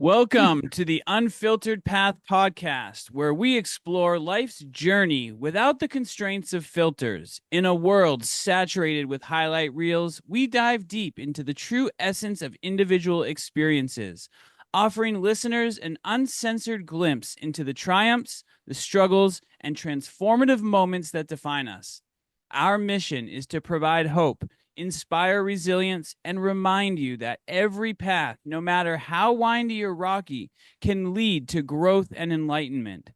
Welcome to the Unfiltered Path podcast, where we explore life's journey without the constraints of filters. In a world saturated with highlight reels, we dive deep into the true essence of individual experiences, offering listeners an uncensored glimpse into the triumphs, the struggles, and transformative moments that define us. Our mission is to provide hope, inspire resilience, and remind you that every path, no matter how windy or rocky, can lead to growth and enlightenment.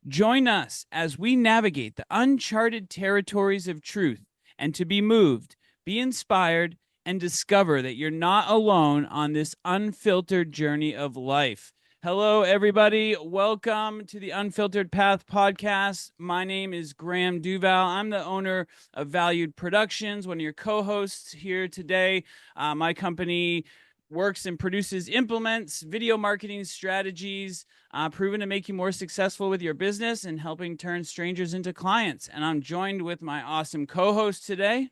Join us as we navigate the uncharted territories of truth and to be moved, be inspired, and discover that you're not alone on this unfiltered journey of life. Hello, everybody. Welcome to the Unfiltered Path podcast. My name is Graham Duval. I'm the owner of Valüd Productions, one of your co-hosts here today. My company works and produces implements, video marketing strategies, proven to make you more successful with your business and helping turn strangers into clients. And I'm joined with my awesome co-host today.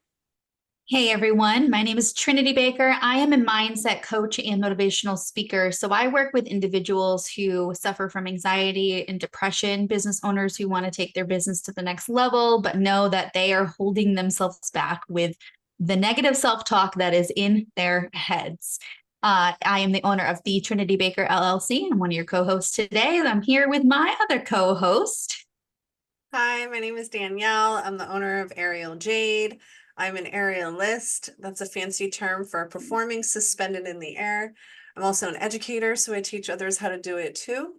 Hey everyone, my name is Trinity Baker. I am a mindset coach and motivational speaker. So I work with individuals who suffer from anxiety and depression, business owners who want to take their business to the next level, but know that they are holding themselves back with the negative self-talk that is in their heads. I am the owner of the Trinity Baker LLC. I'm one of your co-hosts today. I'm here with my other co-host. Hi, my name is Danielle. I'm the owner of Aerial Jade. I'm an aerialist. That's a fancy term for performing suspended in the air. I'm also an educator, so I teach others how to do it too.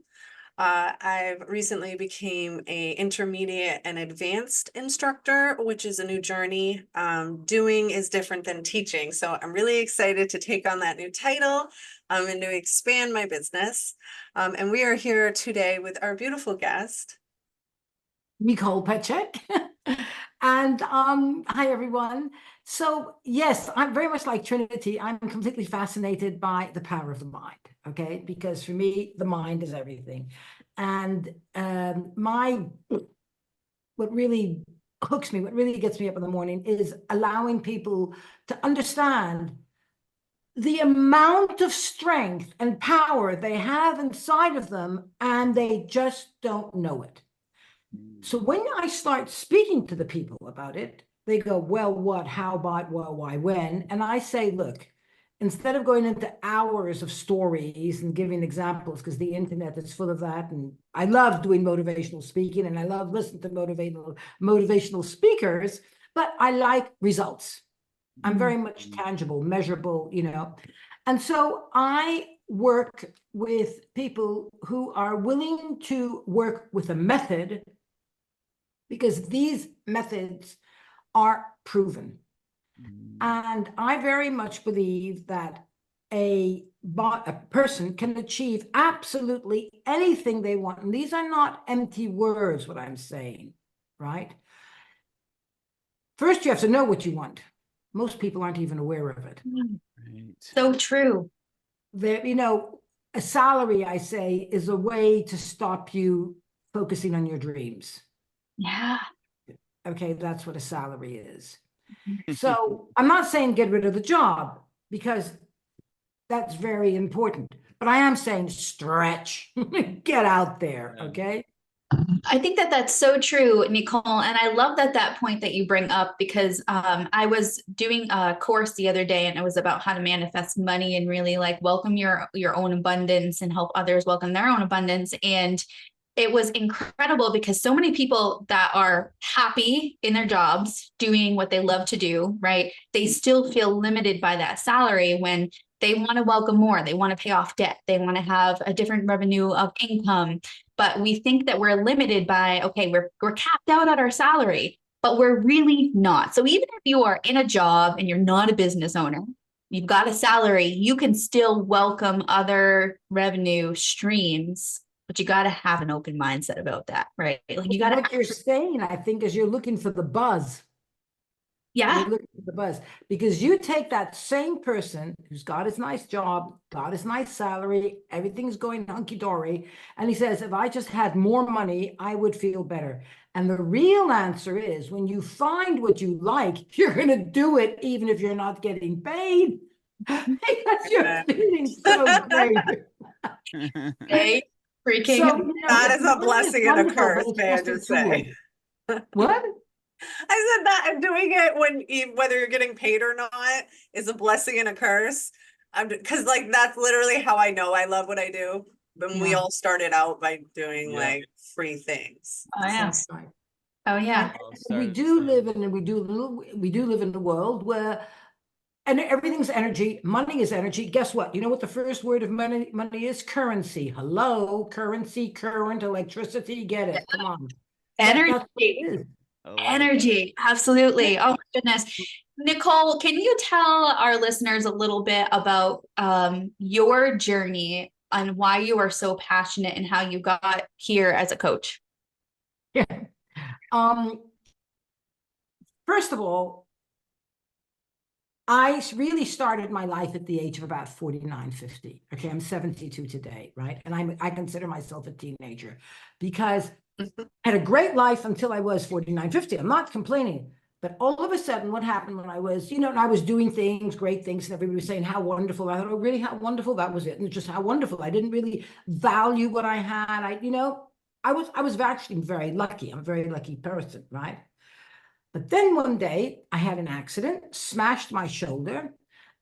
I've recently became a intermediate and advanced instructor, which is a new journey. Doing is different than teaching. So I'm really excited to take on that new title and to expand my business. And we are here today with our beautiful guest, Nicole Petschek. And hi everyone. So yes, I'm very much like Trinity. I'm completely fascinated by the power of the mind, okay? Because for me, the mind is everything. And what really hooks me, what really gets me up in the morning is allowing people to understand the amount of strength and power they have inside of them, and they just don't know it. So when I start speaking to the people about it, they go, well, what, how, about, well, why, when? And I say, look, instead of going into hours of stories and giving examples, because the internet is full of that, and I love doing motivational speaking, and I love listening to motivational speakers, but I like results. I'm very much tangible, measurable, And so I work with people who are willing to work with a method, because these methods are proven. And I very much believe that a person can achieve absolutely anything they want. And these are not empty words, what I'm saying, right? First, you have to know what you want. Most people aren't even aware of it. Right. So true. A salary, I say, is a way to stop you focusing on your dreams. Yeah. Okay, that's what a salary is. So I'm not saying get rid of the job, because that's very important. But I am saying stretch, get out there, okay? I think that that's so true, Nicole. And I love that point that you bring up, because I was doing a course the other day, and it was about how to manifest money and really welcome your own abundance and help others welcome their own abundance. And it was incredible, because so many people that are happy in their jobs doing what they love to do, right? They still feel limited by that salary when they want to welcome more. They want to pay off debt. They want to have a different revenue of income. But we think that we're limited by, okay, we're capped out at our salary, but we're really not. So even if you are in a job and you're not a business owner, you've got a salary, you can still welcome other revenue streams. But you got to have an open mindset about that, right? You got to. What you're saying, I think, is you're looking for the buzz. Yeah. You're looking for the buzz, because you take that same person who's got his nice job, got his nice salary, everything's going hunky-dory, and he says, if I just had more money, I would feel better. And the real answer is, when you find what you like, you're going to do it even if you're not getting paid. Because you're feeling so great. Hey, freaking. So, That is a money blessing and a wonderful, but curse, it's may I just a just say. tool. What? I said that and doing it when whether you're getting paid or not is a blessing and a curse. Because like that's literally how I know I love what I do. When we Yeah. all started out by doing Yeah. like free things. Oh yeah. That's right. Oh yeah. All We started the do same. live in, and we do live in a world where, and everything's energy. Money is energy. Guess what? You know what the first word of money is? Currency. Hello, currency, current, electricity. Get it? Come on. That's what Energy. it is. I love it. Energy. Absolutely. Oh my goodness. Nicole, can you tell our listeners a little bit about your journey and why you are so passionate and how you got here as a coach? Yeah. First of all, I really started my life at the age of about 49, 50. Okay, I'm 72 today, right? And I consider myself a teenager because I had a great life until I was 49, 50. I'm not complaining. But all of a sudden, what happened when I was, and I was doing things, great things, and everybody was saying how wonderful. I thought, oh, really, how wonderful? That was it. And it's just how wonderful. I didn't really value what I had. I was actually very lucky. I'm a very lucky person, right? But then one day I had an accident, smashed my shoulder,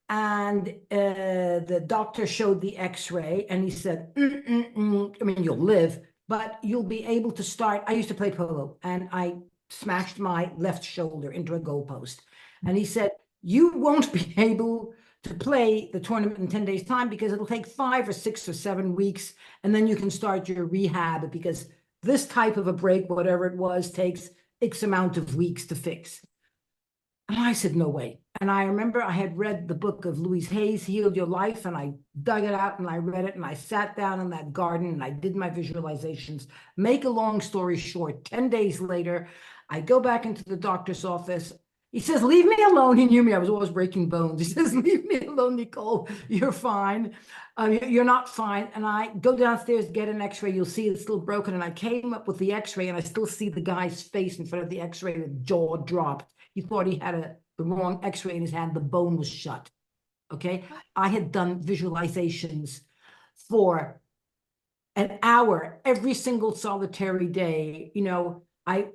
and the doctor showed the x-ray and he said, I mean, you'll live, but you'll be able to start. I used to play polo and I smashed my left shoulder into a goalpost. And he said, you won't be able to play the tournament in 10 days time because it'll take 5 or 6 or 7 weeks. And then you can start your rehab because this type of a break, whatever it was, takes X amount of weeks to fix. And I said, no way. And I remember I had read the book of Louise Hay's Heal Your Life, and I dug it out and I read it and I sat down in that garden and I did my visualizations. Make a long story short, 10 days later, I go back into the doctor's office. He says, leave me alone. He knew me. I was always breaking bones. He says, leave me alone, Nicole. You're fine. You're not fine. And I go downstairs, get an x-ray. You'll see it's still broken. And I came up with the x-ray and I still see the guy's face in front of the x-ray. The jaw dropped. He thought he had the wrong x-ray in his hand. The bone was shut. Okay. I had done visualizations for an hour every single solitary day. I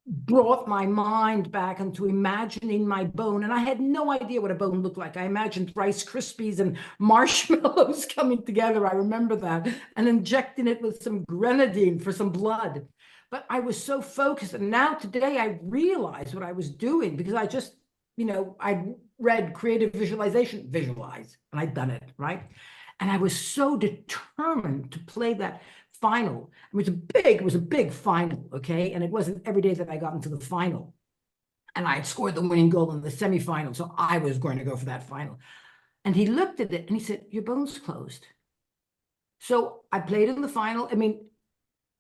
brought my mind back into imagining my bone, and I had no idea what a bone looked like. I imagined Rice Krispies and marshmallows coming together. I remember that, and injecting it with some grenadine for some blood. But I was so focused, and now today I realize what I was doing because I just, I read creative visualization, visualize, and I'd done it, right? And I was so determined to play that final. It was a big final, okay? And it wasn't every day that I got into the final. And I had scored the winning goal in the semifinal, so I was going to go for that final. And he looked at it and he said, your bone's closed. So I played in the final. I mean,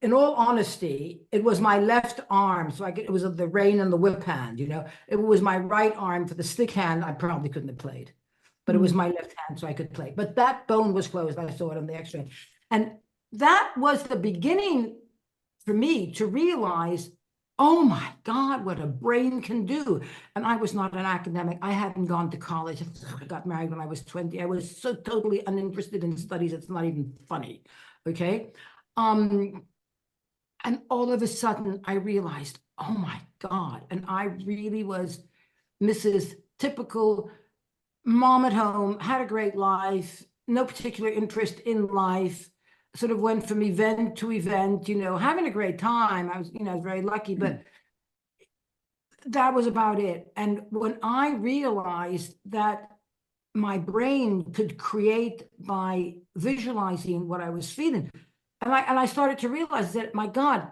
in all honesty, it was my left arm. So it was the rein and the whip hand, It was my right arm for the stick hand. I probably couldn't have played. But it was my left hand, so I could play. But that bone was closed. I saw it on the x-ray. And that was the beginning for me to realize, oh my God, what a brain can do. And I was not an academic. I hadn't gone to college. I got married when I was 20. I was so totally uninterested in studies. It's not even funny. Okay. And all of a sudden I realized, oh my God. And I really was Mrs. Typical mom at home, had a great life, no particular interest in life, sort of went from event to event, having a great time. I was very lucky, but that was about it. And when I realized that my brain could create by visualizing what I was feeling, and I started to realize that, my God,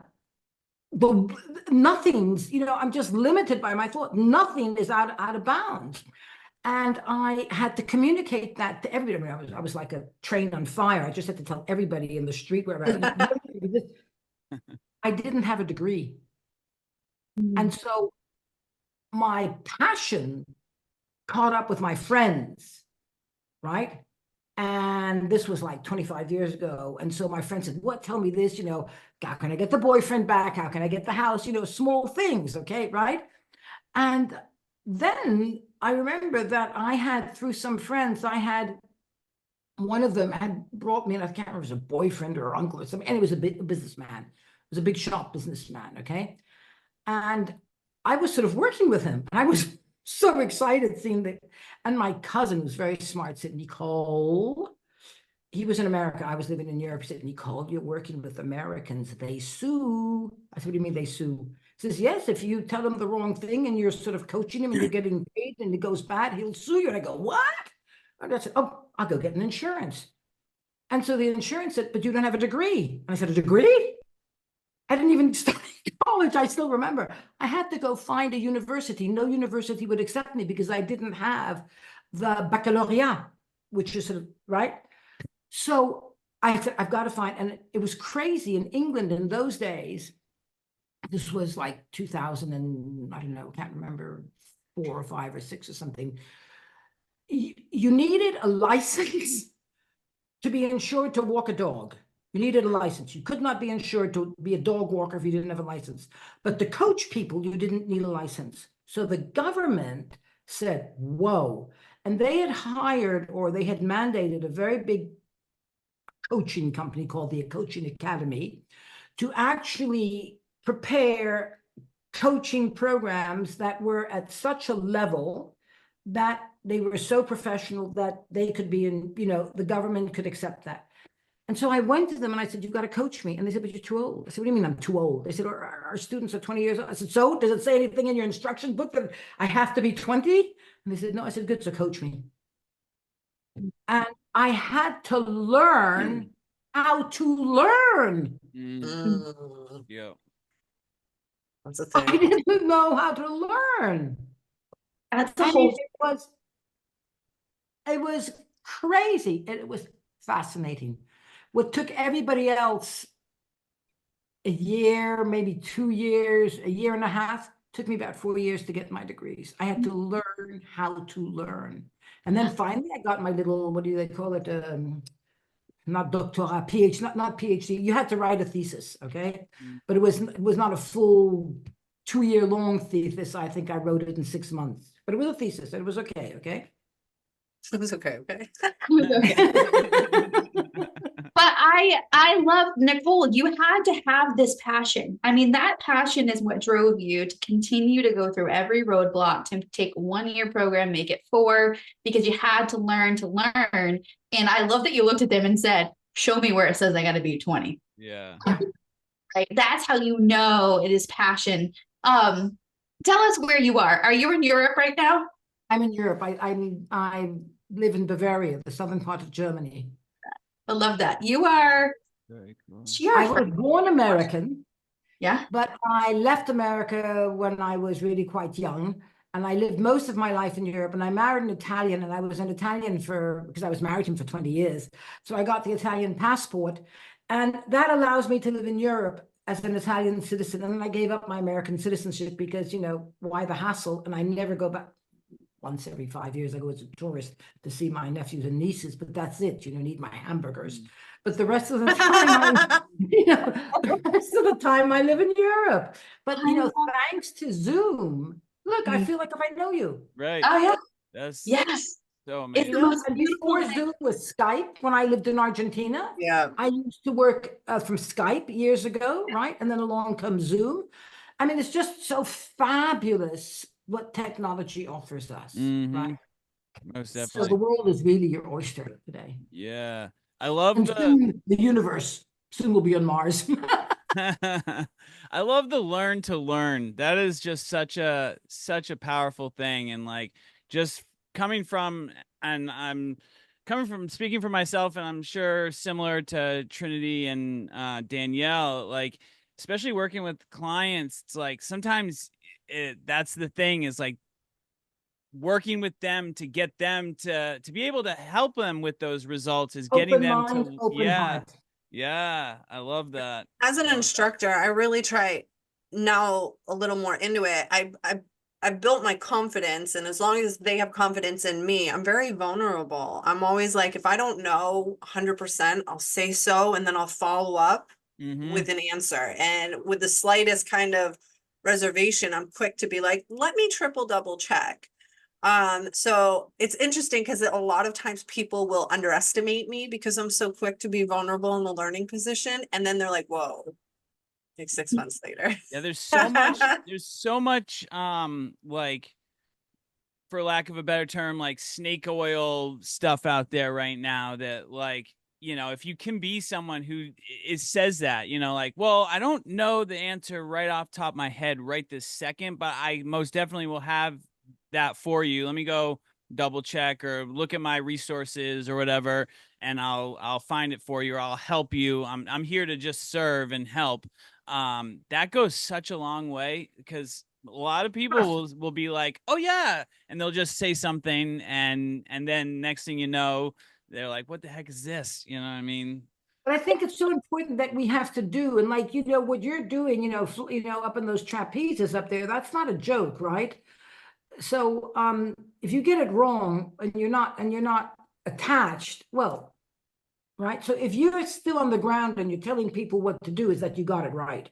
nothing's, I'm just limited by my thought. Nothing is out of bounds. And I had to communicate that to everybody. I mean, I was like a train on fire. I just had to tell everybody in the street where I didn't have a degree. And so my passion caught up with my friends, right? And this was like 25 years ago. And so my friend said, what, tell me this, how can I get the boyfriend back? How can I get the house? Small things, okay, right? And then I remember that I had, through some friends, one of them had brought me, and I can't remember if it was a boyfriend or uncle or something, and it was a businessman. It was a big shop businessman, okay? And I was sort of working with him, and I was so excited seeing that. And my cousin was very smart, said, Nicole, he was in America, I was living in Europe. He said, Nicole, you're working with Americans, they sue. I said, what do you mean they sue? He says, yes, if you tell him the wrong thing and you're sort of coaching him and you're getting paid and it goes bad, he'll sue you. And I go, what? And I said, oh, I'll go get an insurance. And so the insurance said, but you don't have a degree. And I said, a degree? I didn't even start college. I still remember. I had to go find a university. No university would accept me because I didn't have the baccalaureate, which is sort of, right? So I said, I've got to find, and it was crazy in England in those days. This was like 2000 and I don't know, can't remember, 4 or 5 or 6 or something. You needed a license to be insured to walk a dog. You needed a license. You could not be insured to be a dog walker if you didn't have a license. But to coach people, you didn't need a license. So the government said, whoa. And they had hired, or they had mandated, a very big coaching company called the Coaching Academy to actually prepare coaching programs that were at such a level that they were so professional that they could be in, the government could accept that. And so I went to them and I said, you've got to coach me. And they said, but you're too old. I said, what do you mean I'm too old? They said, our students are 20 years old. I said, so does it say anything in your instruction book that I have to be 20? And they said, no. I said, good, so coach me. And I had to learn how to learn. Yeah. That's a I thing. didn't know how to learn. That's the whole. It was crazy. It was fascinating. What took everybody else a year, maybe 2 years, a year and a half, took me about 4 years to get my degrees. I had to learn how to learn. And then finally I got my little, what do they call it? Not doctorate, PhD, not PhD. You had to write a thesis, okay? But it was not a full 2-year-long thesis. I think I wrote it in 6 months. But it was a thesis, and it was okay, okay? It was okay. But I love, Nicole, you had to have this passion. I mean, that passion is what drove you to continue to go through every roadblock, to take 1-year program, make it 4, because you had to learn. And I love that you looked at them and said, show me where it says I got to be 20. Yeah. Right. That's how you know it is passion. Tell us where you are. Are you in Europe right now? I'm in Europe. I live in Bavaria, the southern part of Germany. I love that. You are. Very cool. I was born American. Yeah. But I left America when I was really quite young. And I lived most of my life in Europe. And I married an Italian, and I was an Italian because I was married to him for 20 years. So I got the Italian passport. And that allows me to live in Europe as an Italian citizen. And then I gave up my American citizenship because, why the hassle? And I never go back. Once every 5 years, I go as a tourist to see my nephews and nieces, but that's it. Need my hamburgers. But the rest of the time, I live in Europe. But thanks to Zoom, look, I feel like if I know you. Right. Oh yeah. That's yes. so amazing. And before Zoom was Skype, when I lived in Argentina, Yeah. I used to work from Skype years ago, right? And then along comes Zoom. I mean, it's just so fabulous what technology offers us, right? Most So definitely. the world is really your oyster today. Yeah. I love And soon, the universe soon will be on Mars. I love the learn to learn. That is just such a powerful thing. And like, just coming from, and I'm coming from, speaking for myself, and I'm sure similar to Trinity and Danielle, like, especially working with clients, it's like sometimes that's the thing, is like working with them to get them to be able to help them with those results, is getting them to open heart. Yeah, I love that. As an instructor, I really try now a little more into it. I've built my confidence, and as long as they have confidence in me, I'm very vulnerable. I'm always like, if I don't know 100%, I'll say so, and then I'll follow up with an answer. And with the slightest kind of reservation, I'm quick to be like, let me triple double check. So it's interesting because a lot of times people will underestimate me because I'm so quick to be vulnerable in the learning position. And then they're like, whoa, like 6 months later. Yeah, there's so much like, for lack of a better term, like snake oil stuff out there right now that, like, you know, if you can be someone who says that, you know, like, well, I don't know the answer right off the top of my head right this second, but I most definitely will have that for you. Let me go double check or look at my resources or whatever, and I'll find it for you, or I'll help you. I'm here to just serve and help. That goes such a long way, because a lot of people will be like, oh yeah, and they'll just say something, and then next thing you know, they're like, what the heck is this? You know what I mean? But I think it's so important that we have to do, and like, you know, what you're doing, you know, up in those trapezes up there, that's not a joke, right? So if you get it wrong and you're not attached, well, right? So if you're still on the ground and you're telling people what to do, is that you got it right.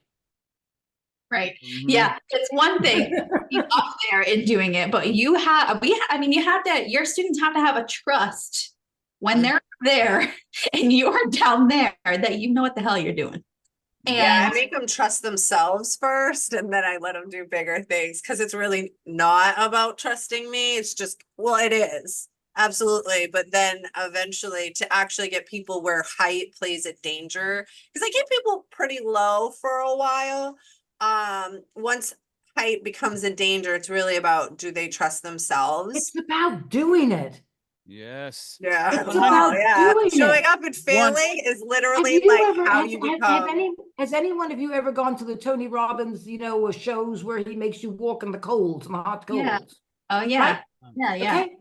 Right. Mhm. Yeah. It's one thing to be up there and doing it, but you have your students have to have a trust when they're there and you're down there, that you know what the hell you're doing. Yeah, I And make them trust themselves first, and then I let them do bigger things, because it's really not about trusting me. It's just, well, it is. Absolutely. But then eventually to actually get people where height plays a danger, because I get people pretty low for a while. Once height becomes a danger, it's really about, do they trust themselves? It's about doing it. Yes. Yeah. It's Well, about yeah. doing Showing it. up and failing is literally how you Has any one of you ever gone to the Tony Robbins, you know, shows where he makes you walk in the colds and the hot coals? yeah. Oh yeah. Right? Yeah. Okay.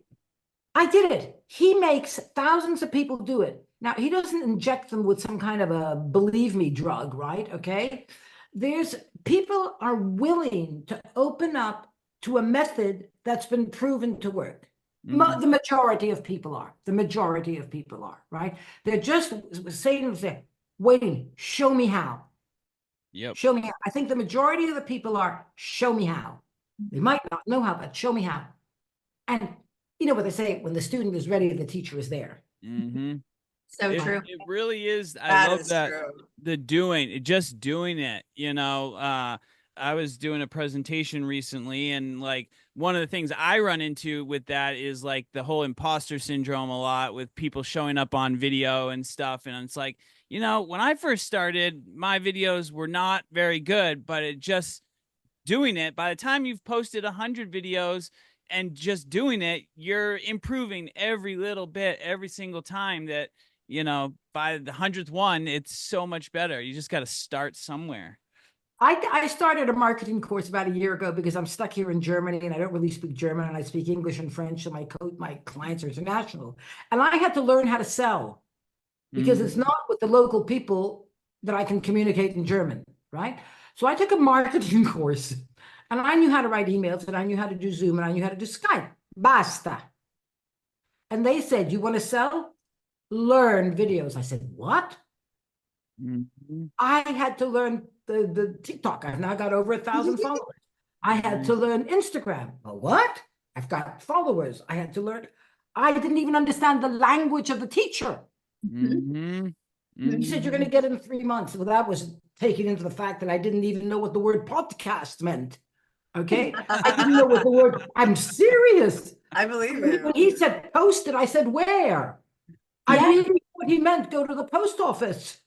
I did it. He makes thousands of people do it. Now, he doesn't inject them with some kind of a believe me drug, right? Okay. People are willing to open up to a method that's been proven to work. Mhm. The majority of people are. The majority of people are, right? They're just saying, waiting, show me how. Yep. Show me how. I think the majority of the people are, show me how. They might not know how, but show me how. And you know what they say, when the student is ready, the teacher is there. Mm-hmm. So true. It really is. I That love is that. true. Just doing it, you know. I was doing a presentation recently, and like one of the things I run into with that is like the whole imposter syndrome a lot, with people showing up on video and stuff. And it's like, you know, when I first started, my videos were not very good, but it just doing it, by the time you've posted 100 videos and just doing it, you're improving every little bit every single time. That, you know, by the 100th one, it's so much better. You just got to start somewhere. I started a marketing course about a year ago because I'm stuck here in Germany and I don't really speak German, and I speak English and French, and my clients are international. And I had to learn how to sell, because it's not with the local people that I can communicate in German, right? So I took a marketing course, and I knew how to write emails, and I knew how to do Zoom, and I knew how to do Skype. Basta. And they said, you want to sell? Learn videos. I said, what? Mm-hmm. I had to learn the TikTok. I've now got over 1,000 followers. I had to learn Instagram. What? I've got followers. I had to learn. I didn't even understand the language of the teacher. Mm-hmm. You said you're going to get it in 3 months. Well, that was taking into the fact that I didn't even know what the word podcast meant. Okay. I didn't know what the word, I'm serious. I believe it. When he said post it, I said, where? I didn't even know what he meant. Go to the post office.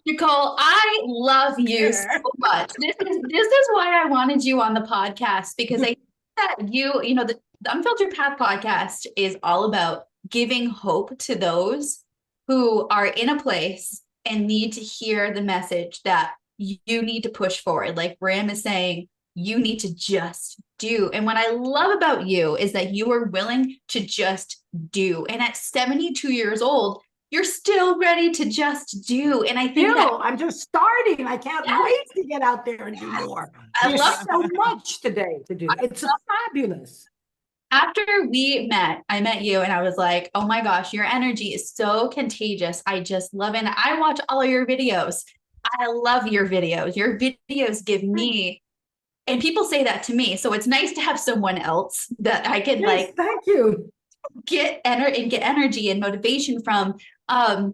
Nicole, I love you so much. This is why I wanted you on the podcast, because I think that you know, the Unfiltered Path podcast is all about giving hope to those who are in a place and need to hear the message that you need to push forward. Like Bram is saying, you need to just do. And what I love about you is that you are willing to just do. And at 72 years old, you're still ready to just do. And I think I'm just starting. I can't wait to get out there and do more. There's so much today to do. It's fabulous. After I met you, and I was like, oh my gosh, your energy is so contagious. I just love it. And I watch all of your videos. I love your videos. Your videos give me and people say that to me. So it's nice to have someone else that I can Yes, thank you. get energy and motivation from. And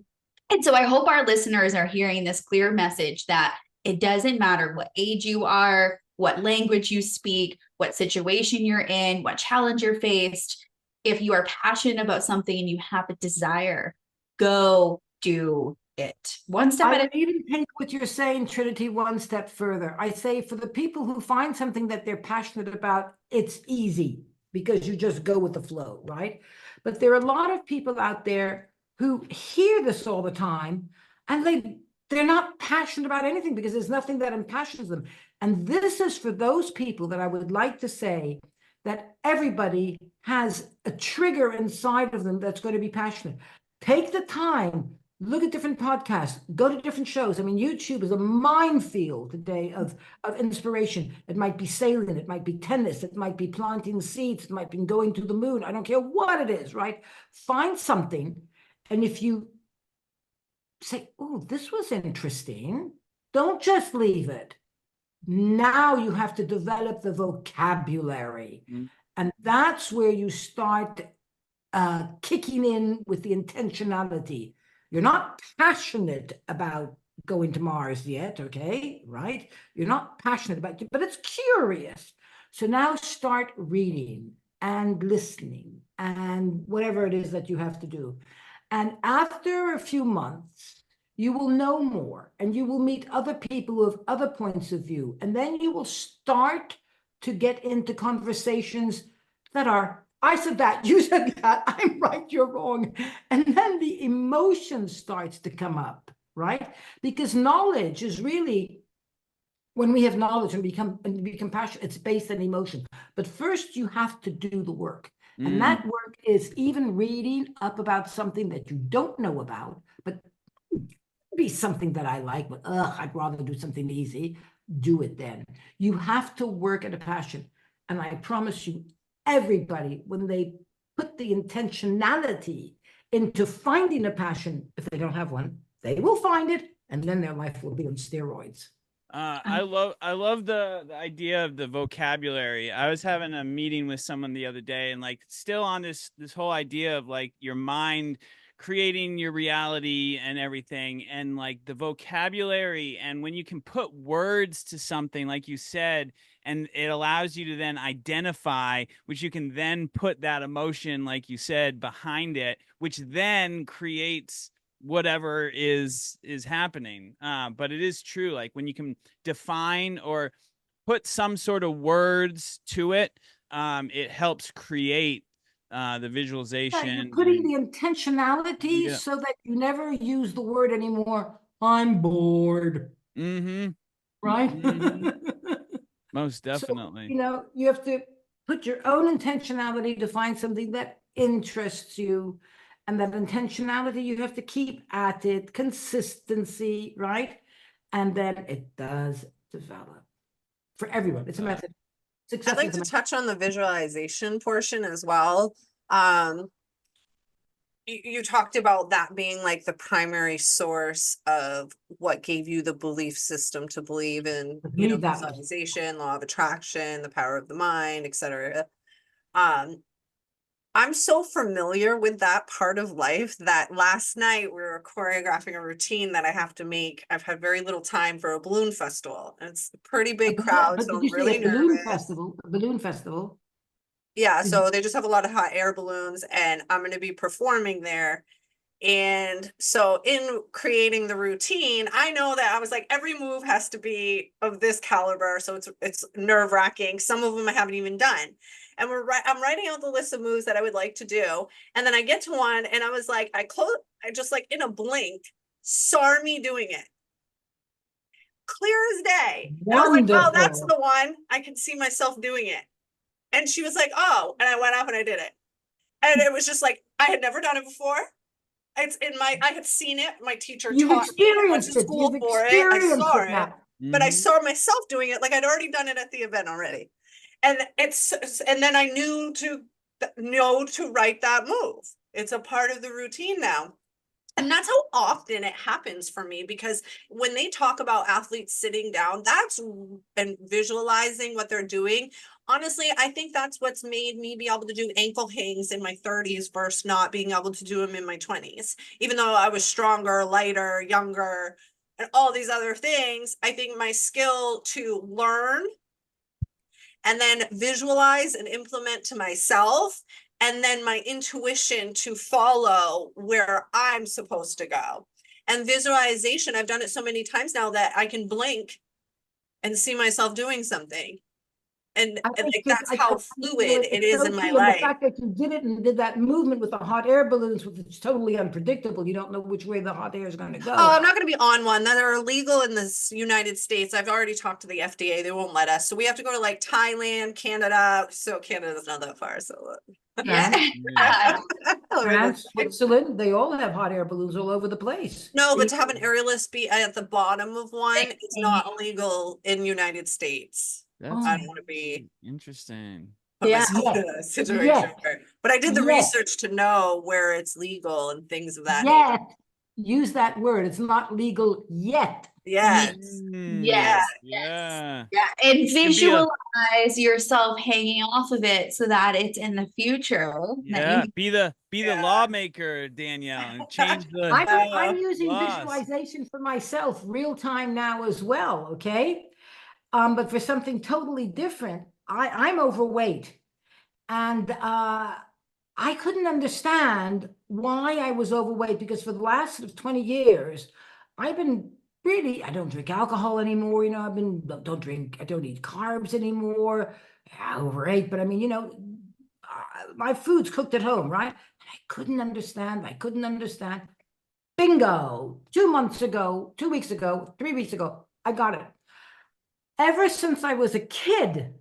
so I hope our listeners are hearing this clear message that it doesn't matter what age you are, what language you speak, what situation you're in, what challenge you're faced. If you are passionate about something and you have a desire, go do it. One step I at a would even take what you're saying, Trinity, one step further. I say for the people who find something that they're passionate about, it's easy because you just go with the flow, right? But there are a lot of people out there who hear this all the time and they're not passionate about anything because there's nothing that impassions them. And this is for those people that I would like to say that everybody has a trigger inside of them that's going to be passionate. Take the time, look at different podcasts, go to different shows. I mean, YouTube is a minefield today of inspiration. It might be sailing, it might be tennis, it might be planting seeds, it might be going to the moon. I don't care what it is, right? Find something. And if you say, oh, this was interesting, don't just leave it. Now you have to develop the vocabulary. Mm. And that's where you start kicking in with the intentionality. You're not passionate about going to Mars yet, okay? Right? You're not passionate about it, but it's curious. So now start reading and listening and whatever it is that you have to do. And after a few months, you will know more and you will meet other people who have other points of view. And then you will start to get into conversations that are, I said that, you said that, I'm right, you're wrong. And then the emotion starts to come up, right? Because knowledge is really, when we have knowledge and become passionate, it's based on emotion. But first you have to do the work. And that work is even reading up about something that you don't know about, but be something that I like, but I'd rather do something easy. Do it then. You have to work at a passion. And I promise you, everybody, when they put the intentionality into finding a passion, if they don't have one, they will find it, and then their life will be on steroids. I love the idea of the vocabulary. I was having a meeting with someone the other day, and like still on this whole idea of like your mind creating your reality and everything, and like the vocabulary, and when you can put words to something, like you said, and it allows you to then identify, which you can then put that emotion, like you said, behind it, which then creates whatever is happening. But it is true, like when you can define or put some sort of words to it, it helps create the visualization. Yeah, you're putting the intentionality so that you never use the word anymore. I'm bored. Mm-hmm. Right? Mm-hmm. Most definitely. So, you have to put your own intentionality to find something that interests you. And that intentionality, you have to keep at it, consistency, right? And then it does develop for everyone. It's a method. I'd like to touch on the visualization portion as well. You talked about that being like the primary source of what gave you the belief system to believe in, visualization, law of attraction, the power of the mind, etc. I'm so familiar with that part of life that last night we were choreographing a routine that I have to make. I've had very little time for a balloon festival, and it's a pretty big crowd, so I'm really nervous. A balloon festival. Yeah, so they just have a lot of hot air balloons, and I'm going to be performing there. And so in creating the routine, I know that I was like, every move has to be of this caliber. So it's nerve-wracking. Some of them I haven't even done. And I'm writing out the list of moves that I would like to do. And then I get to one and I was like, I just like in a blink, saw me doing it. Clear as day. And I was like, oh, that's the one. I can see myself doing it. And she was like, oh, and I went up and I did it. And it was just like, I had never done it before. It's in I had seen it. My teacher taught me. I went to school for it. I saw it, but I saw myself doing it. Like I'd already done it at the event already. And then I knew to write that move. It's a part of the routine now. And that's how often it happens for me, because when they talk about athletes sitting down, and visualizing what they're doing. Honestly, I think that's what's made me be able to do ankle hangs in my 30s versus not being able to do them in my 20s. Even though I was stronger, lighter, younger, and all these other things, I think my skill to learn and then visualize and implement to myself, and then my intuition to follow where I'm supposed to go. And visualization, I've done it so many times now that I can blink and see myself doing something. And like, that's how fluid it is in my life. The fact that you did it and did that movement with the hot air balloons, which is totally unpredictable. You don't know which way the hot air is going to go. Oh, I'm not going to be on one that are illegal in the United States. I've already talked to the FDA. They won't let us. So we have to go to like Thailand, Canada. So Canada's not that far. So Yeah. France, Switzerland, they all have hot air balloons all over the place. No, but to have an aerialist be at the bottom of one is not illegal in United States. I don't want to be interesting. Put myself in a situation where, but I did the research to know where it's legal and things of that nature. Use that word. It's not legal yet. Yes. Yes. Yeah. And visualize yourself hanging off of it so that it's in the future. Yeah. Be the lawmaker, Danielle, and change the. I'm using visualization for myself real time now as well. Okay. But for something totally different, I'm overweight, and I couldn't understand why I was overweight, because for the last 20 years, I've been really, I don't drink alcohol anymore. You know, I don't eat carbs anymore. I overate, but I mean, you know, my food's cooked at home, right? And I couldn't understand. Bingo, 2 months ago, 2 weeks ago, 3 weeks ago, I got it. Ever since I was a kid,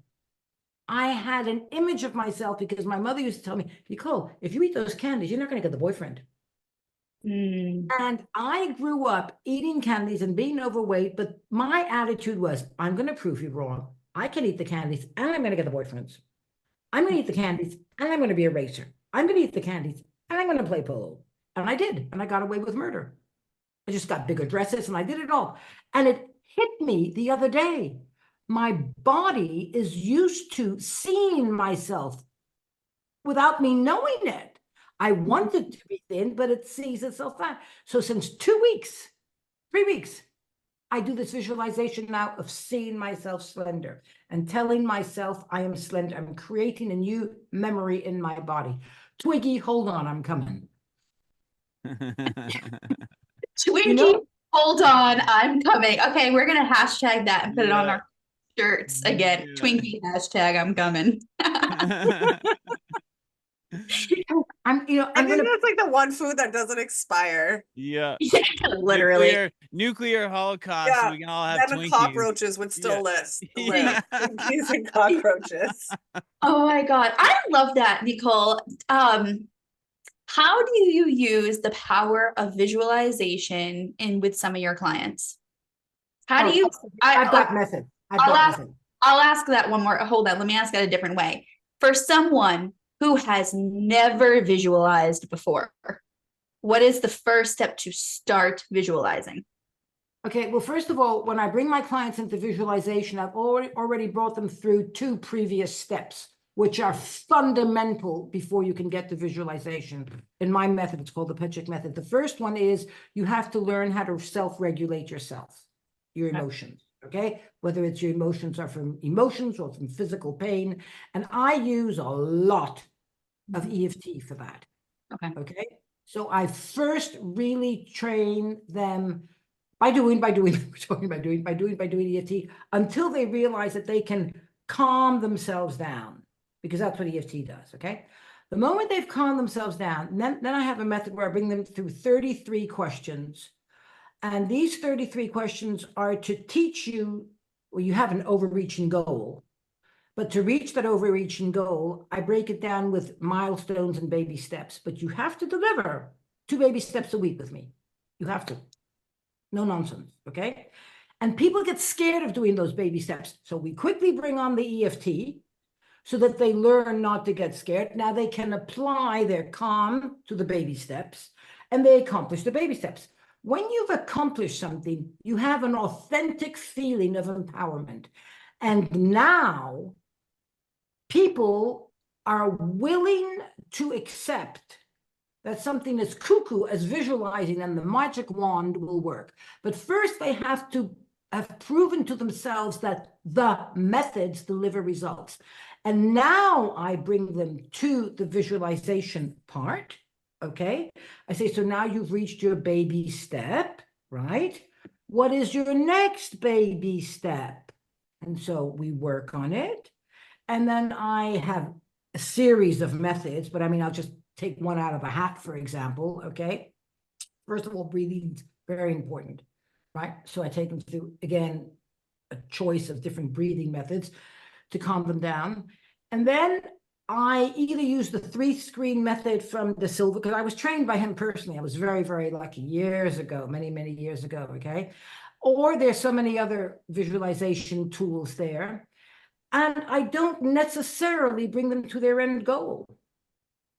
I had an image of myself, because my mother used to tell me, Nicole, if you eat those candies, you're not going to get the boyfriend. And I grew up eating candies and being overweight, but my attitude was, I'm going to prove you wrong. I can eat the candies and I'm going to get the boyfriends. I'm going to eat the candies and I'm going to be a racer. I'm going to eat the candies and I'm going to play polo. And I did. And I got away with murder. I just got bigger dresses and I did it all. And it hit me the other day. My body is used to seeing myself without me knowing it. I wanted to be thin, but it sees itself fat. So since 3 weeks, I do this visualization now of seeing myself slender and telling myself I am slender. I'm creating a new memory in my body. Twiggy, hold on, I'm coming. Twiggy, you know? Hold on, I'm coming. Okay, we're going to hashtag that and put it on our shirts again. Twinkie hashtag I'm coming. I think that's like the one food that doesn't expire. Yeah. Literally. Nuclear holocaust. Yeah. So we can all have Twinkies. Cockroaches would still list. Twinkies and cockroaches. Oh my God. I love that, Nicole. How do you use the power of visualization with some of your clients? How do you? I've got method. I'll ask that one more. Hold on. Let me ask that a different way. For someone who has never visualized before, what is the first step to start visualizing? Okay, well, first of all, when I bring my clients into visualization, I've already brought them through 2 previous steps, which are fundamental before you can get to visualization. In my method, it's called the Petschek method. The first one is you have to learn how to self-regulate yourself, your emotions. Okay, whether it's your emotions are from emotions or from physical pain. And I use a lot of EFT for that. Okay. So I first really train them by doing EFT until they realize that they can calm themselves down, because that's what EFT does. Okay. The moment they've calmed themselves down, then I have a method where I bring them through 33 questions. And these 33 questions are to teach you, well, you have an overreaching goal, but to reach that overreaching goal, I break it down with milestones and baby steps, but you have to deliver 2 baby steps a week with me. You have to. No nonsense, okay? And people get scared of doing those baby steps. So we quickly bring on the EFT so that they learn not to get scared. Now they can apply their calm to the baby steps. and they accomplish the baby steps. When you've accomplished something, you have an authentic feeling of empowerment. And now people are willing to accept that something as cuckoo as visualizing and the magic wand will work. But first, they have to have proven to themselves that the methods deliver results. And now I bring them to the visualization part, okay? I say, so now you've reached your baby step, right? What is your next baby step? And so we work on it. And then I have a series of methods, but I mean, I'll just take one out of a hat, for example, okay? First of all, breathing is very important, right? So I take them through, again, a choice of different breathing methods to calm them down. And then I either use the 3-screen method from De Silva, because I was trained by him personally. I was very, very lucky years ago, many, many years ago, okay? Or there's so many other visualization tools there. And I don't necessarily bring them to their end goal,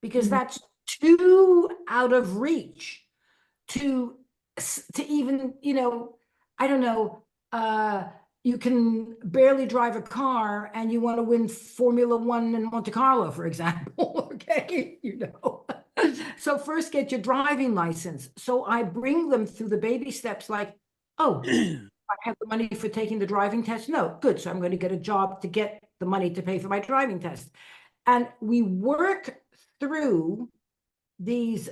because that's too out of reach to even, you know, I don't know, you can barely drive a car and you want to win Formula One in Monte Carlo, for example, okay, you know. So first get your driving license. So I bring them through the baby steps like, oh, I have the money for taking the driving test? No, good. So I'm going to get a job to get the money to pay for my driving test. And we work through these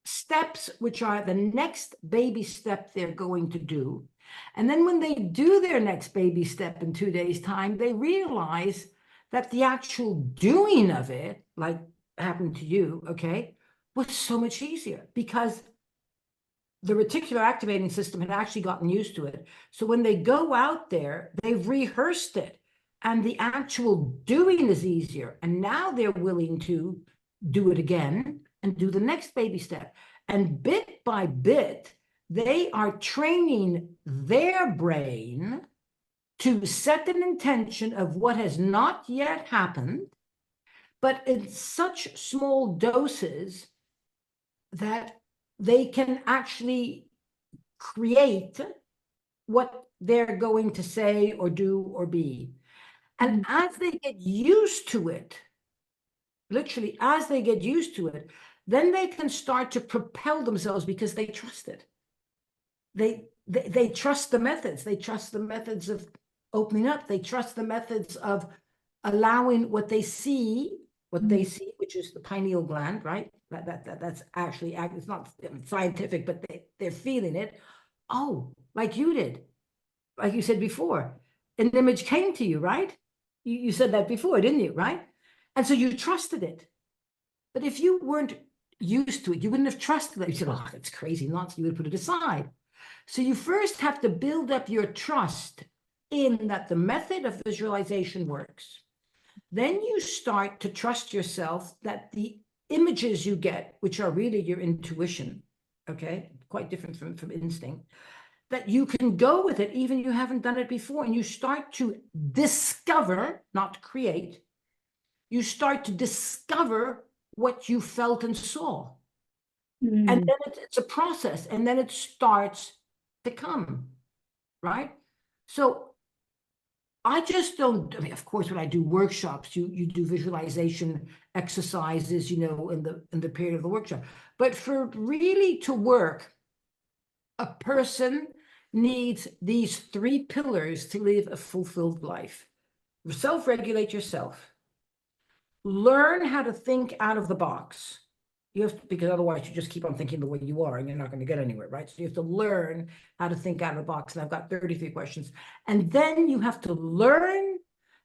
steps, which are the next baby step they're going to do. And then when they do their next baby step in 2 days' time, they realize that the actual doing of it, like happened to you, okay, was so much easier because the reticular activating system had actually gotten used to it. So when they go out there, they've rehearsed it and the actual doing is easier. And now they're willing to do it again and do the next baby step. And bit by bit, they are training their brain to set an intention of what has not yet happened, but in such small doses that they can actually create what they're going to say or do or be. And as they get used to it, literally as they get used to it, then they can start to propel themselves because they trust it. They trust the methods. They trust the methods of opening up. They trust the methods of allowing what they see, which is the pineal gland, right? That's actually, it's not scientific, but they're feeling it. Oh, like you did, like you said before, an image came to you, right? You said that before, didn't you, right? And so you trusted it. But if you weren't used to it, you wouldn't have trusted it. You said, oh, that's crazy nonsense. You would put it aside. So you first have to build up your trust in that the method of visualization works. Then you start to trust yourself that the images you get, which are really your intuition, okay, quite different from instinct, that you can go with it even if you haven't done it before, and you start to discover, not create, you start to discover what you felt and saw. And then it's a process, and then it starts to come, right? So I just don't, I mean, of course, when I do workshops, you do visualization exercises, you know, in the period of the workshop. But for really to work, a person needs these 3 pillars to live a fulfilled life. Self-regulate yourself. Learn how to think out of the box. You have to, because otherwise you just keep on thinking the way you are and you're not going to get anywhere, right? So you have to learn how to think out of the box. And I've got 33 questions. And then you have to learn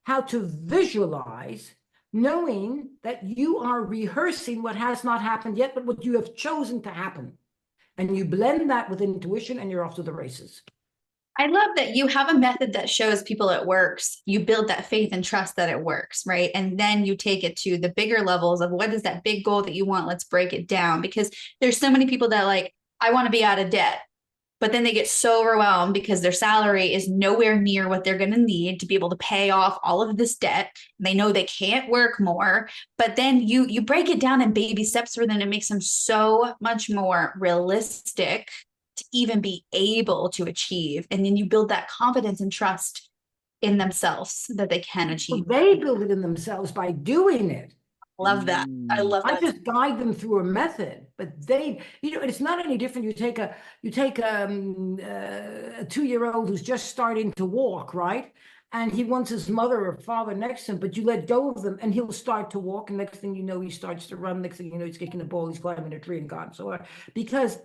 how to visualize, knowing that you are rehearsing what has not happened yet, but what you have chosen to happen. And you blend that with intuition and you're off to the races. I love that you have a method that shows people it works. You build that faith and trust that it works, right? And then you take it to the bigger levels of what is that big goal that you want? Let's break it down, because there's so many people that like, I want to be out of debt. but then they get so overwhelmed because their salary is nowhere near what they're going to need to be able to pay off all of this debt. They know they can't work more, but then you break it down in baby steps for them. It makes them so much more realistic to even be able to achieve. And then you build that confidence and trust in themselves that they can achieve. Well, they build it in themselves by doing it. Love that. I love that. I just guide them through a method, but they, it's not any different. You take a 2-year-old who's just starting to walk, right? And he wants his mother or father next to him, but you let go of them and he'll start to walk. And next thing you know, he starts to run. Next thing you know, he's kicking the ball, he's climbing a tree and gone. So, because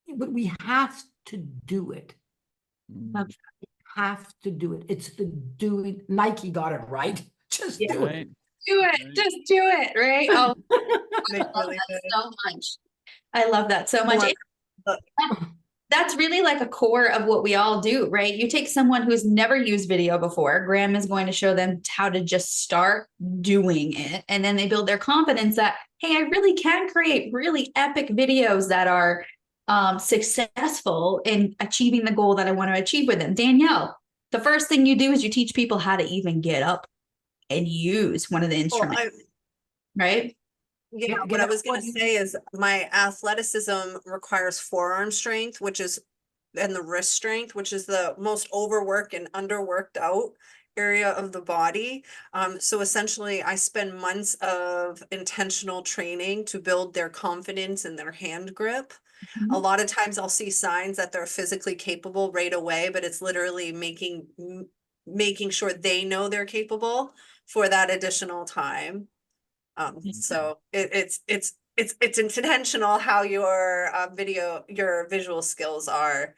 we have to do it. We have to do it. It's the doing. Nike got it right. Just do it. Do it. Just do it. Right. Oh, I love that so much. I love that so much. That's really like a core of what we all do, right? You take someone who's never used video before. Graham is going to show them how to just start doing it. And then they build their confidence that, hey, I really can create really epic videos that are successful in achieving the goal that I want to achieve with them. Danielle, the first thing you do is you teach people how to even get up and use one of the instruments, right? Yeah, what I was going to say is my athleticism requires forearm strength, and the wrist strength, which is the most overworked and underworked out area of the body. So essentially I spend months of intentional training to build their confidence and their hand grip. Mm-hmm. A lot of times I'll see signs that they're physically capable right away, but it's literally making sure they know they're capable for that additional time. So it's intentional how your your visual skills are,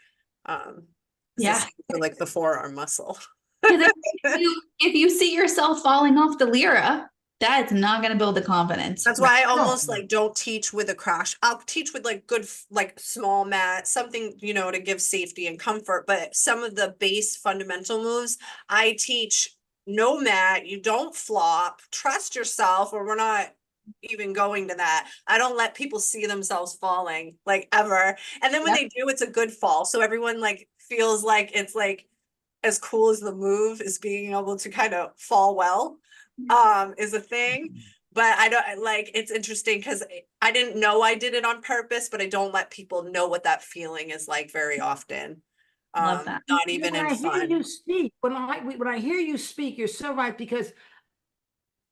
for like the forearm muscle. if you see yourself falling off the lyra, that's not going to build the confidence. That's why I almost don't teach with a crash. I'll teach with good small mat, something, to give safety and comfort. But some of the base fundamental moves I teach, no mat, you don't flop, trust yourself, or we're not even going to that. I don't let people see themselves falling ever. And then when they do, it's a good fall. So everyone feels like it's as cool as the move is being able to kind of fall well, is a thing. But I don't it's interesting because I didn't know I did it on purpose, but I don't let people know what that feeling is like very often. Love that. Not even in fun. When I hear you speak, you're so right, because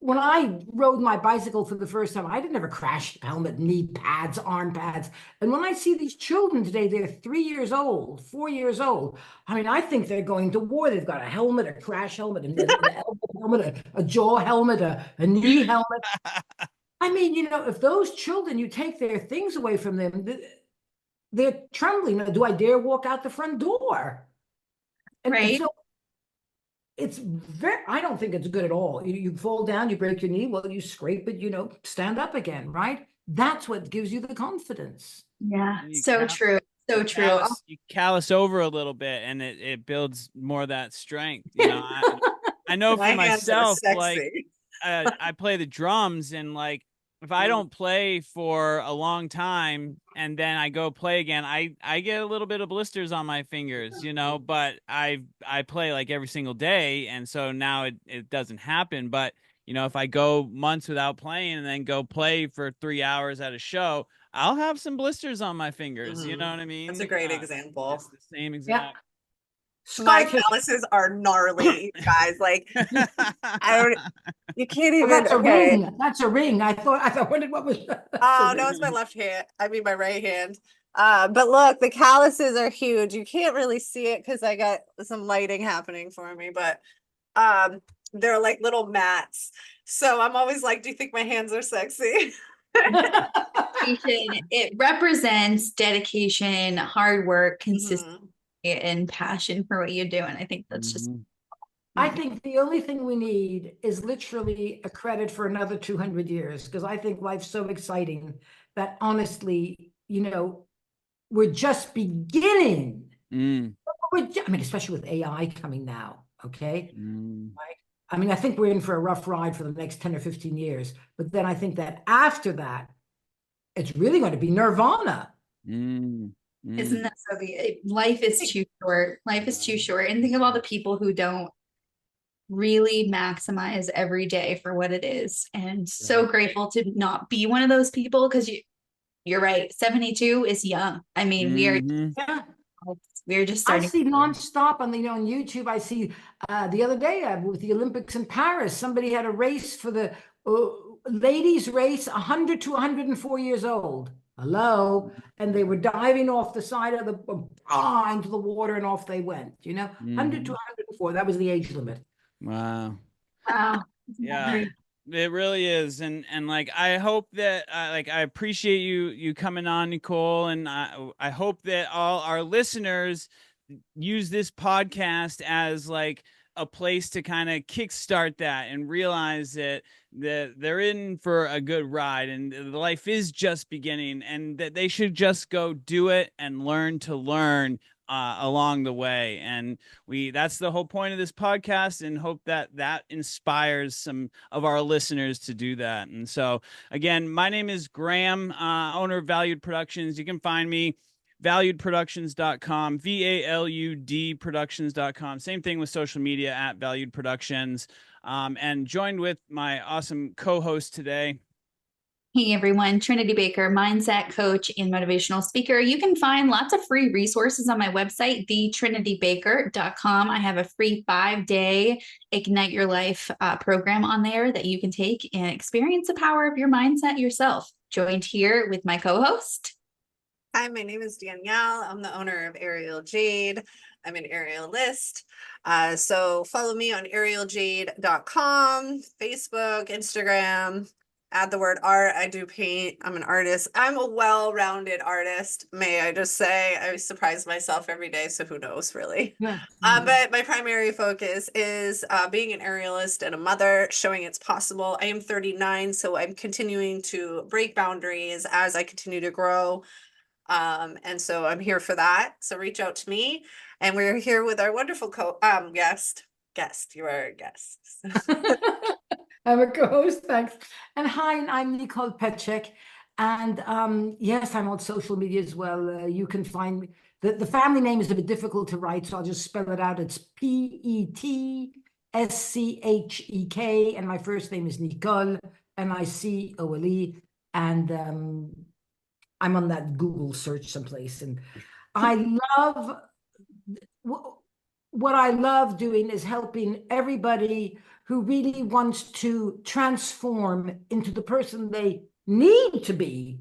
when I rode my bicycle for the first time, I didn't have a crash helmet, knee pads, arm pads. And when I see these children today, they're 3 years old, 4 years old. I mean, I think they're going to war. They've got a helmet, a crash helmet, an elbow helmet, a jaw helmet, a knee helmet. I mean, if those children, you take their things away from them, they're trembling. Do I dare walk out the front door? And so I don't think it's good at all. You fall down, you break your knee, well, you scrape it, stand up again, right? That's what gives you the confidence. Yeah, so true. So true. You callous over a little bit and it builds more of that strength. I know for myself, I play the drums, and if I don't play for a long time and then I go play again, I get a little bit of blisters on my fingers, but I play every single day. And so now it doesn't happen. But, if I go months without playing and then go play for 3 hours at a show, I'll have some blisters on my fingers. You know what I mean? That's a great example. It's the same exact. My calluses are gnarly, guys. You can't even. That's a ring. That's a ring. I wondered what was. Oh no, it's my left hand. I mean my right hand. But look, the calluses are huge. You can't really see it because I got some lighting happening for me, but they're like little mats. So I'm always like, do you think my hands are sexy? It represents dedication, hard work, consistency, and passion for what you do. And I think that's just I think the only thing we need is literally a credit for another 200 years, because I think life's so exciting that honestly, we're just beginning. Especially with AI coming now, okay? Right? I mean, I think we're in for a rough ride for the next 10 or 15 years, but then I think that after that, it's really going to be nirvana. Isn't that so? Life is too short. Life is too short. And think of all the people who don't really maximize every day for what it is. And so grateful to not be one of those people, because you're right. 72 is young. I mean, Yeah. we're just I starting. see nonstop on on YouTube. I see the other day with the Olympics in Paris, somebody had a race for the ladies race 100 to 104 years old. Hello. And they were diving off the side of the into the water, and off they went, 100 to 104. That was the age limit. Wow. Wow. Yeah. It really is. And like, I hope that I appreciate you coming on, Nicole, and I hope that all our listeners use this podcast as like a place to kind of kickstart that and realize that they're in for a good ride, and life is just beginning, and that they should just go do it and learn to learn along the way. And that's the whole point of this podcast, and hope that inspires some of our listeners to do that. And so again, my name is Graham, owner of Valued Productions. You can find me valuedproductions.com, VALUD productions.com. Same thing with social media at Valued Productions. And joined with my awesome co-host today. Hey everyone, Trinity Baker, mindset coach and motivational speaker. You can find lots of free resources on my website, thetrinitybaker.com. I have a free 5-day Ignite Your Life program on there that you can take and experience the power of your mindset yourself. Joined here with my co-host. Hi, my name is Danielle. I'm the owner of Aerial Jade. I'm an aerialist. So follow me on aerialjade.com, Facebook, Instagram. Add the word art. I do paint. I'm an artist. I'm a well-rounded artist, may I just say. I surprise myself every day, so who knows, really. Yeah. But my primary focus is being an aerialist and a mother, showing it's possible. I am 39, so I'm continuing to break boundaries as I continue to grow. And so I'm here for that. So reach out to me. And we're here with our wonderful guest. You are a guest. I'm a co-host, thanks. And hi, I'm Nicole Petschek. And yes, I'm on social media as well. You can find me. The family name is a bit difficult to write, so I'll just spell it out. It's Petschek, and my first name is Nicole, Nicole. And I'm on that Google search someplace. And I love what I love doing is helping everybody who really wants to transform into the person they need to be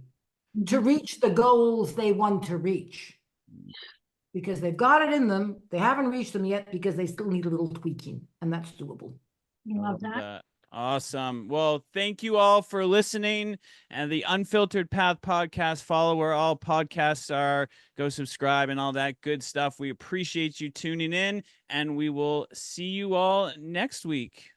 to reach the goals they want to reach. Because they've got it in them, they haven't reached them yet because they still need a little tweaking, and that's doable. I love that. Awesome. Well, thank you all for listening. And the Unfiltered Path podcast, follow where all podcasts are, go subscribe and all that good stuff. We appreciate you tuning in, and we will see you all next week.